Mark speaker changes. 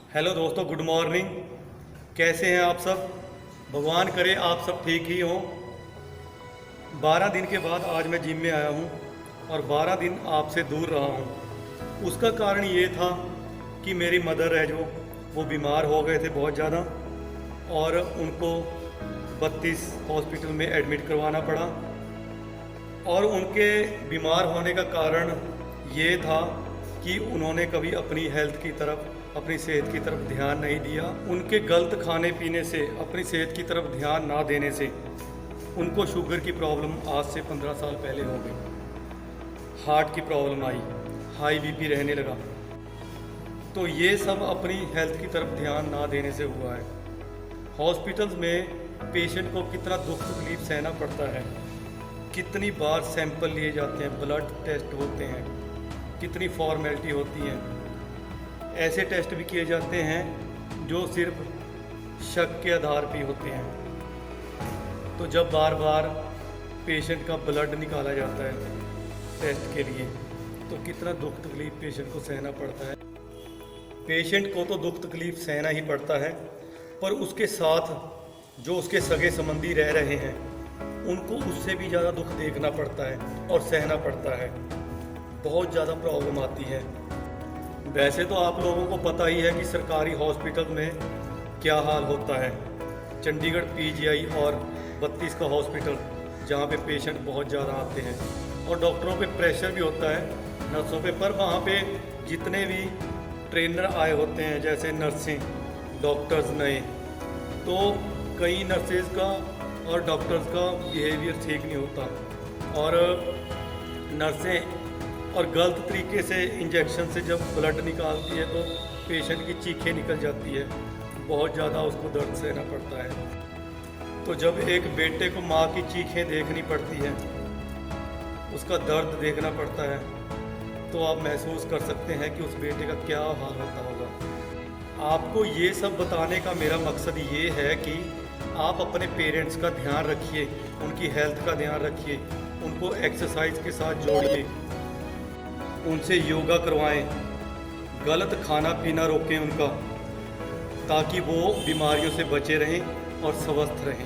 Speaker 1: Hello दोस्तों, good morning. कैसे हैं आप सब? भगवान करे आप सब ठीक ही हों। 12 दिन के बाद आज मैं जिम में आया हूँ और 12 दिन आपसे दूर रहा हूँ। उसका कारण ये था कि मेरी मदर है जो वो बीमार हो गए थे बहुत ज़्यादा और उनको 32 हॉस्पिटल में एडमिट करवाना पड़ा। और उनके बीमार होने का कारण ये था कि उन्होंने कभी अपनी हेल्थ की तरफ, अपनी सेहत की तरफ ध्यान नहीं दिया। उनके गलत खाने पीने से, अपनी सेहत की तरफ ध्यान ना देने से उनको शुगर की प्रॉब्लम आज से 15 साल पहले हो गई। हार्ट की प्रॉब्लम आई, हाई बीपी रहने लगा। तो ये सब अपनी हेल्थ की तरफ ध्यान ना देने से हुआ है। हॉस्पिटल्स में पेशेंट को कितना दुख तकलीफ सहना पड़ता है, कितनी बार सैंपल लिए जाते हैं, ब्लड टेस्ट होते हैं, कितनी फॉर्मेलिटी होती हैं। ऐसे टेस्ट भी किए जाते हैं जो सिर्फ शक के आधार पे होते हैं। तो जब बार बार पेशेंट का ब्लड निकाला जाता है टेस्ट के लिए तो कितना दुख तकलीफ पेशेंट को सहना पड़ता है। पेशेंट को तो दुख तकलीफ सहना ही पड़ता है, पर उसके साथ जो उसके सगे संबंधी रह रहे हैं उनको उससे भी ज़्यादा दुख देखना पड़ता है और सहना पड़ता है। बहुत ज़्यादा प्रॉब्लम आती है। वैसे तो आप लोगों को पता ही है कि सरकारी हॉस्पिटल में क्या हाल होता है। चंडीगढ़ पीजीआई और 32 का हॉस्पिटल जहाँ पे पेशेंट बहुत ज़्यादा आते हैं और डॉक्टरों पे प्रेशर भी होता है, नर्सों पे। पर वहाँ पे जितने भी ट्रेनर आए होते हैं, जैसे नर्सें, डॉक्टर्स नए, तो कई नर्सेज का और डॉक्टर्स का बिहेवियर ठीक नहीं होता। और नर्सें और गलत तरीके से इंजेक्शन से जब ब्लड निकालती है तो पेशेंट की चीखें निकल जाती है, बहुत ज़्यादा उसको दर्द सहना पड़ता है। तो जब एक बेटे को माँ की चीखें देखनी पड़ती है, उसका दर्द देखना पड़ता है, तो आप महसूस कर सकते हैं कि उस बेटे का क्या हाल होता होगा। आपको ये सब बताने का मेरा मकसद ये है कि आप अपने पेरेंट्स का ध्यान रखिए, उनकी हेल्थ का ध्यान रखिए, उनको एक्सरसाइज के साथ जोड़िए, उनसे योगा करवाएं, गलत खाना पीना रोकें उनका, ताकि वो बीमारियों से बचे रहें और स्वस्थ रहें।